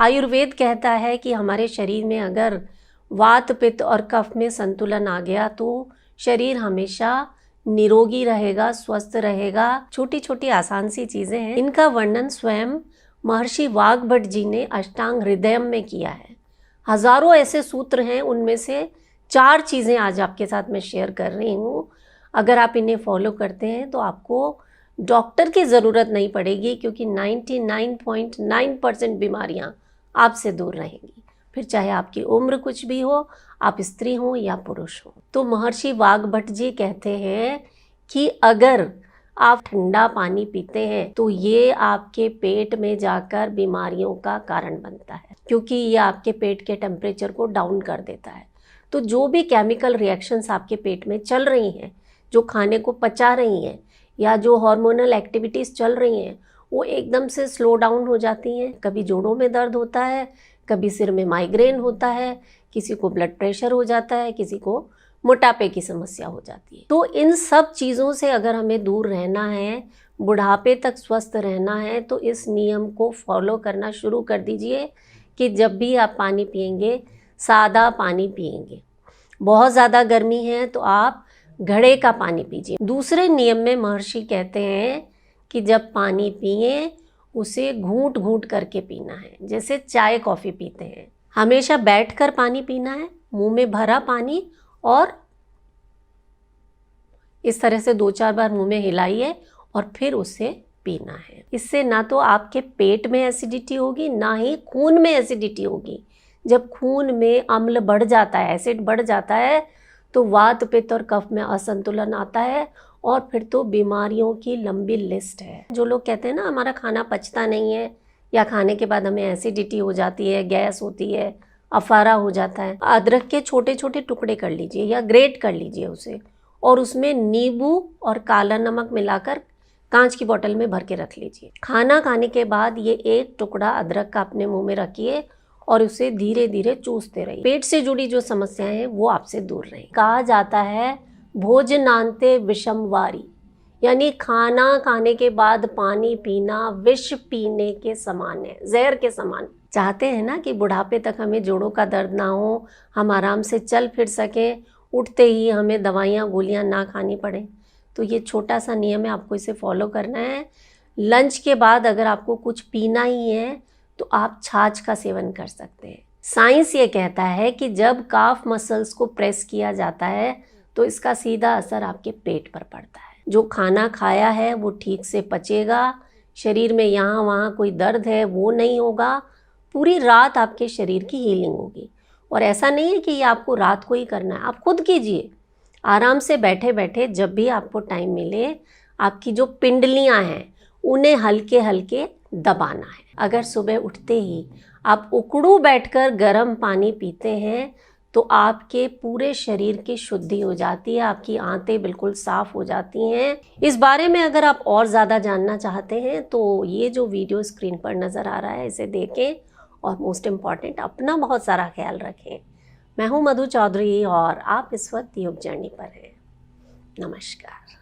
आयुर्वेद कहता है कि हमारे शरीर में अगर वात पित्त और कफ में संतुलन आ गया तो शरीर हमेशा निरोगी रहेगा, स्वस्थ रहेगा। छोटी छोटी आसान सी चीज़ें हैं, इनका वर्णन स्वयं महर्षि वाग्भट जी ने अष्टांग हृदयम में किया है। हजारों ऐसे सूत्र हैं, उनमें से 4 चीज़ें आज आपके साथ मैं शेयर कर रही हूँ। अगर आप इन्हें फॉलो करते हैं तो आपको डॉक्टर की ज़रूरत नहीं पड़ेगी, क्योंकि 99.9% बीमारियाँ आपसे दूर रहेंगी, फिर चाहे आपकी उम्र कुछ भी हो, आप स्त्री हो या पुरुष हो। तो महर्षि वाग्भट जी कहते हैं कि अगर आप ठंडा पानी पीते हैं तो ये आपके पेट में जाकर बीमारियों का कारण बनता है, क्योंकि ये आपके पेट के टेम्परेचर को डाउन कर देता है। तो जो भी केमिकल रिएक्शंस आपके पेट में चल रही हैं, जो खाने को पचा रही हैं या जो हार्मोनल एक्टिविटीज़ चल रही हैं, वो एकदम से स्लो डाउन हो जाती हैं। कभी जोड़ों में दर्द होता है, कभी सिर में माइग्रेन होता है, किसी को ब्लड प्रेशर हो जाता है, किसी को मोटापे की समस्या हो जाती है। तो इन सब चीज़ों से अगर हमें दूर रहना है, बुढ़ापे तक स्वस्थ रहना है, तो इस नियम को फॉलो करना शुरू कर दीजिए कि जब भी आप पानी पिएंगे, सादा पानी पिएंगे। बहुत ज़्यादा गर्मी है तो आप घड़े का पानी पीजिए। दूसरे नियम में महर्षि कहते हैं कि जब पानी पिए उसे घूंट घूंट करके पीना है, जैसे चाय कॉफ़ी पीते हैं। हमेशा बैठकर पानी पीना है, मुंह में भरा पानी, और इस तरह से 2-4 बार मुंह में हिलाइए और फिर उसे पीना है। इससे ना तो आपके पेट में एसिडिटी होगी, ना ही खून में एसिडिटी होगी। जब खून में अम्ल बढ़ जाता है, एसिड बढ़ जाता है, तो वात पित्त और कफ में असंतुलन आता है और फिर तो बीमारियों की लंबी लिस्ट है। जो लोग कहते हैं ना हमारा खाना पचता नहीं है, या खाने के बाद हमें एसिडिटी हो जाती है, गैस होती है, अफारा हो जाता है, अदरक के छोटे छोटे टुकड़े कर लीजिए या ग्रेट कर लीजिए उसे, और उसमें नींबू और काला नमक मिलाकर कांच की बोतल में भर के रख लीजिए। खाना खाने के बाद ये एक टुकड़ा अदरक का अपने मुंह में रखिए और उसे धीरे धीरे चूसते रहिए। पेट से जुड़ी जो समस्याएं हैं वो आपसे दूर रहें। कहा जाता है भोजनांते विषमवारी, यानी खाना खाने के बाद पानी पीना विष पीने के समान है, जहर के समान। चाहते हैं ना कि बुढ़ापे तक हमें जोड़ों का दर्द ना हो, हम आराम से चल फिर सकें, उठते ही हमें दवाइयाँ गोलियाँ ना खानी पड़े, तो ये छोटा सा नियम है, आपको इसे फॉलो करना है। लंच के बाद अगर आपको कुछ पीना ही है तो आप छाछ का सेवन कर सकते हैं। साइंस ये कहता है कि जब काफ मसल्स को प्रेस किया जाता है तो इसका सीधा असर आपके पेट पर पड़ता है। जो खाना खाया है वो ठीक से पचेगा, शरीर में यहाँ वहाँ कोई दर्द है वो नहीं होगा, पूरी रात आपके शरीर की हीलिंग होगी। और ऐसा नहीं है कि ये आपको रात को ही करना है, आप खुद कीजिए आराम से बैठे बैठे। जब भी आपको टाइम मिले, आपकी जो पिंडलियाँ हैं उन्हें हल्के हल्के दबाना है। अगर सुबह उठते ही आप उकड़ू बैठकर गर्म पानी पीते हैं तो आपके पूरे शरीर की शुद्धि हो जाती है, आपकी आंतें बिल्कुल साफ हो जाती हैं। इस बारे में अगर आप और ज़्यादा जानना चाहते हैं तो ये जो वीडियो स्क्रीन पर नज़र आ रहा है इसे देखें, और मोस्ट इम्पॉर्टेंट अपना बहुत सारा ख्याल रखें। मैं हूँ मधु चौधरी और आप इस वक्त योग जर्नी पर हैं। नमस्कार।